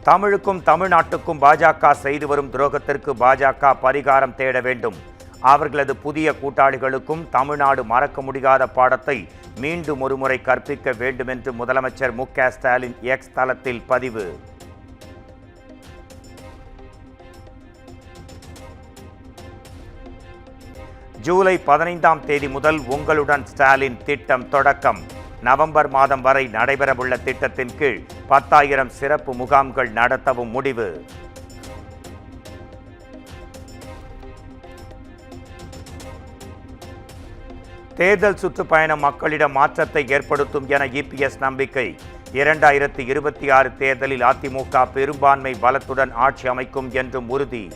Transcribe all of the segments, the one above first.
தமிழுக்கும் தமிழ்நாட்டுக்கும் பாஜக செய்து வரும் துரோகத்திற்கு பாஜக பரிகாரம் தேட வேண்டும். அவர்களது புதிய கூட்டாளிகளுக்கும் தமிழ்நாடு மறக்க முடியாத பாடத்தை மீண்டும் ஒருமுறை கற்பிக்க வேண்டும் என்று முதலமைச்சர் மு.க. ஸ்டாலின் எக்ஸ் தளத்தில் பதிவு. ஜூலை 15ஆம் தேதி முதல் உங்களுடன் ஸ்டாலின் திட்டம் தொடக்கம். நவம்பர் மாதம் வரை நடைபெறவுள்ள திட்டத்தின் கீழ் 10,000 சிறப்பு முகாம்கள் நடத்தவும் முடிவு. தேர்தல் சுற்றுப்பயணம் மக்களிடம் மாற்றத்தை ஏற்படுத்தும் என இபிஎஸ் நம்பிக்கை. 2026 தேர்தலில் அதிமுக பெரும்பான்மை பலத்துடன் ஆட்சி அமைக்கும் என்றும் உறுதி.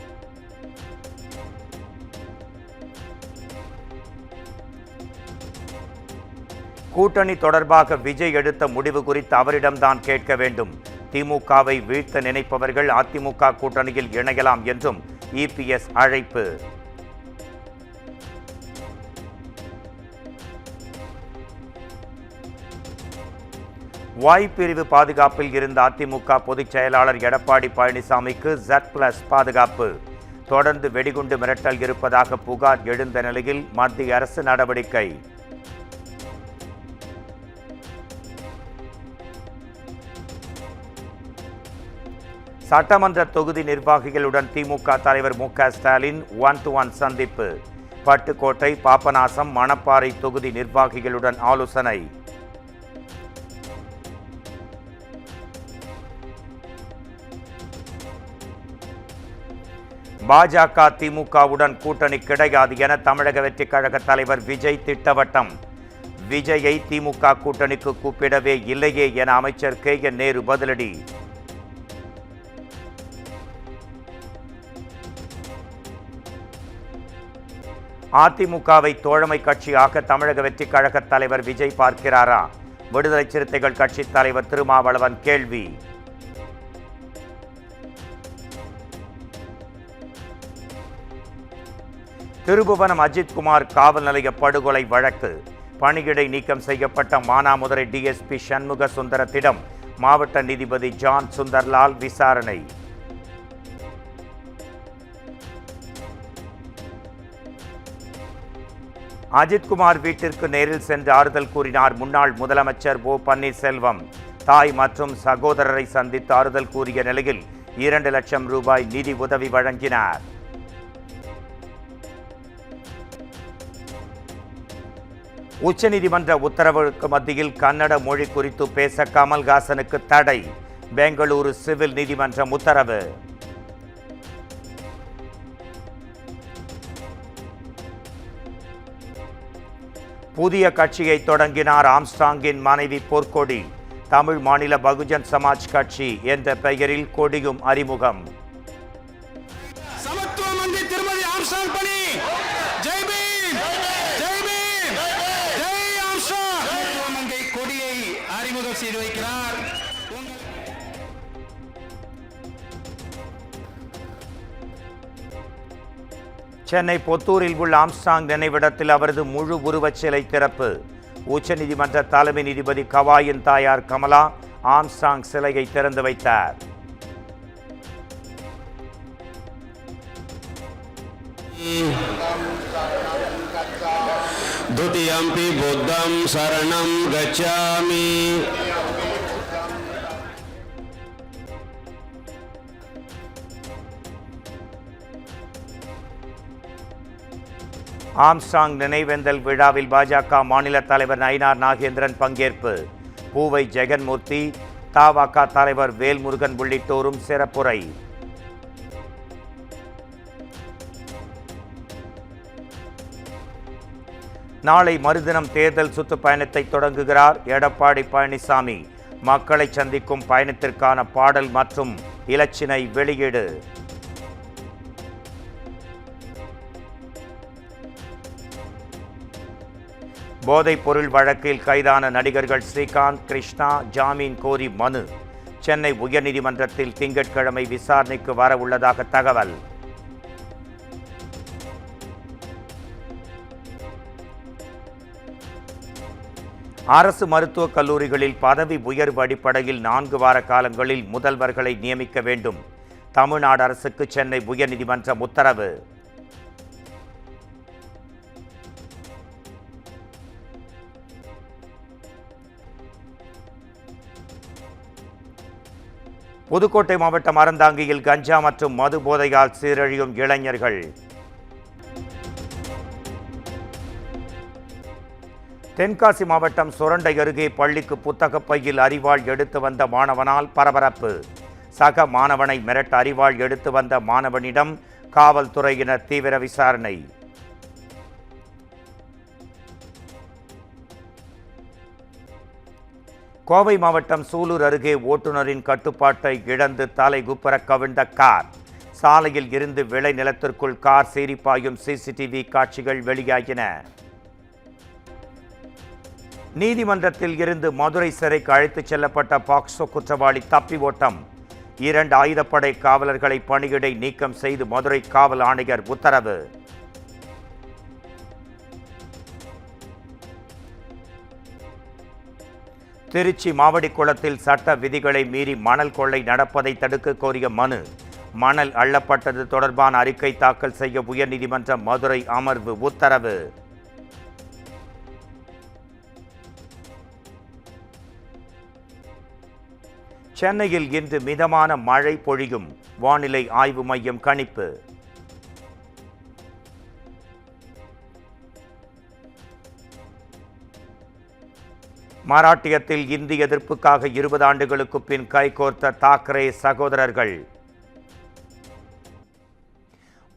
கூட்டணி தொடர்பாக விஜய் எடுத்த முடிவு குறித்து அவரிடம்தான் கேட்க வேண்டும். திமுகவை வீழ்த்த நினைப்பவர்கள் அதிமுக கூட்டணியில் இணையலாம் என்றும் இபிஎஸ் அழைப்பு. வாய்ப்பிரிவு பாதுகாப்பில் இருந்த அதிமுக பொதுச் செயலாளர் எடப்பாடி பழனிசாமிக்கு Z+ பாதுகாப்பு. தொடர்ந்து வெடிகுண்டு மிரட்டல் இருப்பதாக புகார் எழுந்த நிலையில் மத்திய அரசு நடவடிக்கை. சட்டமன்ற தொகுதி நிர்வாகிகளுடன் திமுக தலைவர் மு.க. ஸ்டாலின் 1-to-1 சந்திப்பு. பட்டுக்கோட்டை, பாபநாசம், மணப்பாறை தொகுதி நிர்வாகிகளுடன் ஆலோசனை. பாஜக திமுகவுடன் கூட்டணி கிடையாது என தமிழக வெற்றிக் கழக தலைவர் விஜய் திட்டவட்டம். விஜயை திமுக கூட்டணிக்கு கூப்பிடவே இல்லையே என அமைச்சர் கே.என். நேரு பதிலடி. அதிமுகவை தோழமை கட்சியாக தமிழக வெற்றிக் கழக தலைவர் விஜய் பார்க்கிறாரா? விடுதலை சிறுத்தைகள் கட்சி தலைவர் திருமாவளவன் கேள்வி. திருபுவனம் அஜித்குமார் காவல் நிலைய படுகொலை வழக்கு. பணியிடை நீக்கம் செய்யப்பட்ட மானாமதுரை டிஎஸ்பி சண்முக சுந்தரத்திடம் மாவட்ட நீதிபதி ஜான் சுந்தர்லால் விசாரணை. அஜித்குமார் வீட்டிற்கு நேரில் சென்று ஆறுதல் கூறினார் முன்னாள் முதலமைச்சர் ஓ பன்னீர்செல்வம். தாய் மற்றும் சகோதரரை சந்தித்து ஆறுதல் கூறிய நிலையில் 2 லட்சம் ரூபாய் நிதி உதவி வழங்கினார். உச்சநீதிமன்ற உத்தரவுக்கு மத்தியில் கன்னட மொழி குறித்து பேச கமல்ஹாசனுக்கு தடை. பெங்களூரு சிவில் நீதிமன்றம் உத்தரவு. புதிய கட்சியை தொடங்கினார் ஆம்ஸ்ட்ராங்கின் மனைவி பொற்கொடி. தமிழ் மாநில பகுஜன் சமாஜ் கட்சி என்ற பெயரில் கொடியும் அறிமுகம். சமத்துவ மந்திரி திருமதி ஆம்ஸ்ட்ராங் பணி. ஜெய் பீம், ஜெய் பீம், ஜெய் ஆம்ஸ்ட்ராங். சமத்துவ மந்திரி கொடியை அறிமுகம் செய்து வைக்கிறார். சென்னை பொத்தூரில் உள்ள ஆம்ஸ்ட்ராங் நினைவிடத்தில் அவரது முழு உருவச் சிலை திறப்பு. உச்சநீதிமன்ற தலைமை நீதிபதி கவாயின் தாயார் கமலா ஆம்ஸ்ட்ராங் சிலையை திறந்து வைத்தார். துதியம்பி புத்தம் சரணம் கச்சாமி. ஆம்ஸ்ட்ராங் நினைவேந்தல் விழாவில் பாஜக மாநில தலைவர் நயினார் நாகேந்திரன் பங்கேற்பு. பூவை ஜெகன்மூர்த்தி, தவாக தலைவர் வேல்முருகன் உள்ளிட்டோரும் சிறப்புரை. நாளை மறுதினம் தேர்தல் சுற்றுப்பயணத்தை தொடங்குகிறார் எடப்பாடி பழனிசாமி. மக்களை சந்திக்கும் பயணத்திற்கான பாடல் மற்றும் இலச்சினை வெளியீடு. போதைப் பொருள் வழக்கில் கைதான நடிகர்கள் ஸ்ரீகாந்த், கிருஷ்ணா ஜாமீன் கோரி மனு. சென்னை உயர்நீதிமன்றத்தில் திங்கட்கிழமை விசாரணைக்கு வர உள்ளதாக தகவல். அரசு மருத்துவக் கல்லூரிகளில் பதவி உயர்வு அடிப்படையில் 4 வார காலங்களில் முதல்வர்களை நியமிக்க வேண்டும். தமிழ்நாடு அரசுக்கு சென்னை உயர்நீதிமன்றம் உத்தரவு. புதுக்கோட்டை மாவட்டம் அறந்தாங்கியில் கஞ்சா மற்றும் மது போதையால் சீரழியும் இளைஞர்கள். தென்காசி மாவட்டம் சுரண்டை அருகே பள்ளிக்கு புத்தகப் பையில் அரிவாள் எடுத்து வந்த மாணவனால் பரபரப்பு. சக மாணவனை மிரட்ட அரிவாள் எடுத்து வந்த மாணவனிடம் காவல்துறையினர் தீவிர விசாரணை. கோவை மாவட்டம் சூலூர் அருகே ஓட்டுநரின் கட்டுப்பாட்டை இழந்து தலைகுப்புற கவிழ்ந்த கார். சாலையில் இருந்து விளைநிலத்திற்குள் கார் சீறிப்பாயும் சிசிடிவி காட்சிகள் வெளியாகின. நீதிமன்றத்தில் இருந்து மதுரை சிறைக்கு அழைத்துச் செல்லப்பட்ட பாக்சோ குற்றவாளி தப்பி ஓட்டம். 2 ஆயுதப்படை காவலர்களை பணியிடை நீக்கம் செய்து மதுரை காவல் ஆணையர் உத்தரவு. திருச்சி மாவடிக்குளத்தில் சட்ட விதிகளை மீறி மணல் கொள்ளை நடப்பதை தடுக்க கோரிய மனு. மணல் அள்ளப்பட்டது தொடர்பான அறிக்கை தாக்கல் செய்ய உயர்நீதிமன்ற மதுரை அமர்வு உத்தரவு. சென்னையில் இன்று மிதமான மழை பொழியும். வானிலை ஆய்வு மையம் கணிப்பு. மராட்டியத்தில் இந்தி எதிர்ப்புக்காக 20 ஆண்டுகளுக்கு பின் கைகோர்த்த தாக்கரே சகோதரர்கள்.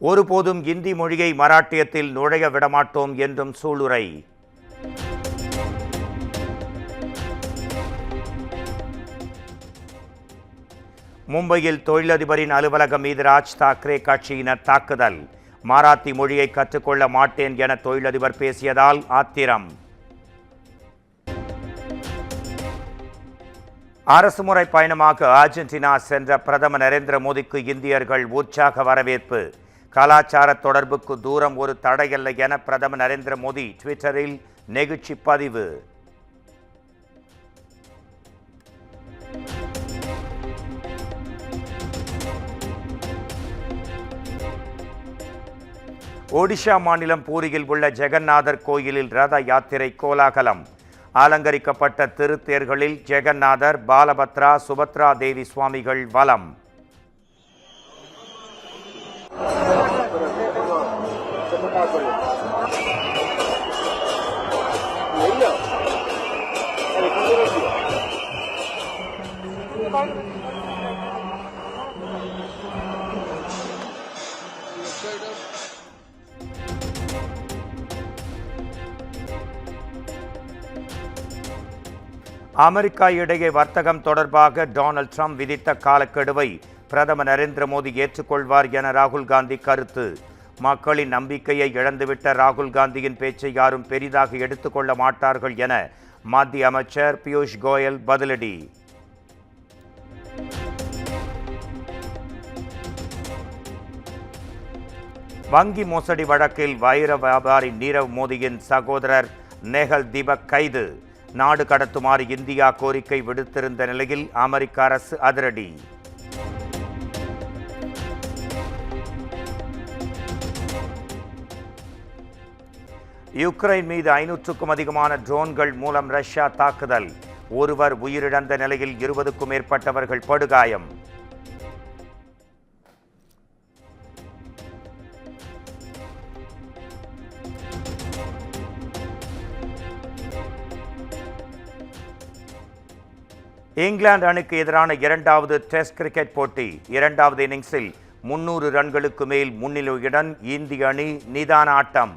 ஒருபோதும் இந்தி மொழியை மராட்டியத்தில் நுழைய விடமாட்டோம் என்றும் சூளுரை. மும்பையில் தொழிலதிபரின் அலுவலகம் மீது ராஜ் தாக்கரே கட்சியினர் தாக்குதல். மராத்தி மொழியை கற்றுக்கொள்ள மாட்டேன் என தொழிலதிபர் பேசியதால் ஆத்திரம். அரசுமுறை பயணமாக அர்ஜென்டினா சென்ற பிரதமர் நரேந்திர மோடிக்கு இந்தியர்கள் உற்சாக வரவேற்பு. கலாச்சார தொடர்புக்கு தூரம் ஒரு தடையல்ல என பிரதமர் நரேந்திர மோடி ட்விட்டரில் நெகிழ்ச்சி பதிவு. ஒடிஷா மாநிலம் பூரியில் உள்ள ஜெகநாதர் கோயிலில் ரத யாத்திரை கோலாகலம். அலங்கரிக்கப்பட்ட திருத்தேர்களில் ஜெகநாதர், பாலபத்ரா, சுபத்ரா தேவி சுவாமிகள் வலம். அமெரிக்கா இடையே வர்த்தகம் தொடர்பாக டொனால்ட் ட்ரம்ப் விதித்த காலக்கெடுவை பிரதமர் நரேந்திர மோடி ஏற்றுக்கொள்வார் என ராகுல் காந்தி கருத்து. மக்களின் நம்பிக்கையை இழந்துவிட்ட ராகுல் காந்தியின் பேச்சை யாரும் பெரிதாக எடுத்துக்கொள்ள மாட்டார்கள் என மத்திய அமைச்சர் பியூஷ் கோயல் பதிலடி. வங்கி மோசடி வழக்கில் வைர வியாபாரி நீரவ் மோடியின் சகோதரர் நேஹல் தீபக் கைது. நாடு கடத்துமாறு இந்தியா கோரிக்கை விடுத்திருந்த நிலையில் அமெரிக்க அரசு அதிரடி. யுக்ரைன் மீது 500க்கும் அதிகமான ட்ரோன்கள் மூலம் ரஷ்யா தாக்குதல். ஒருவர் உயிரிழந்த நிலையில் 20க்கும் மேற்பட்டவர்கள் படுகாயம். இங்கிலாந்து அணிக்கு எதிரான 2வது டெஸ்ட் கிரிக்கெட் போட்டி. 2வது இன்னிங்ஸில் 300 ரன்களுக்கு மேல் முன்னிலையுடன் இந்திய அணி நிதான ஆட்டம்.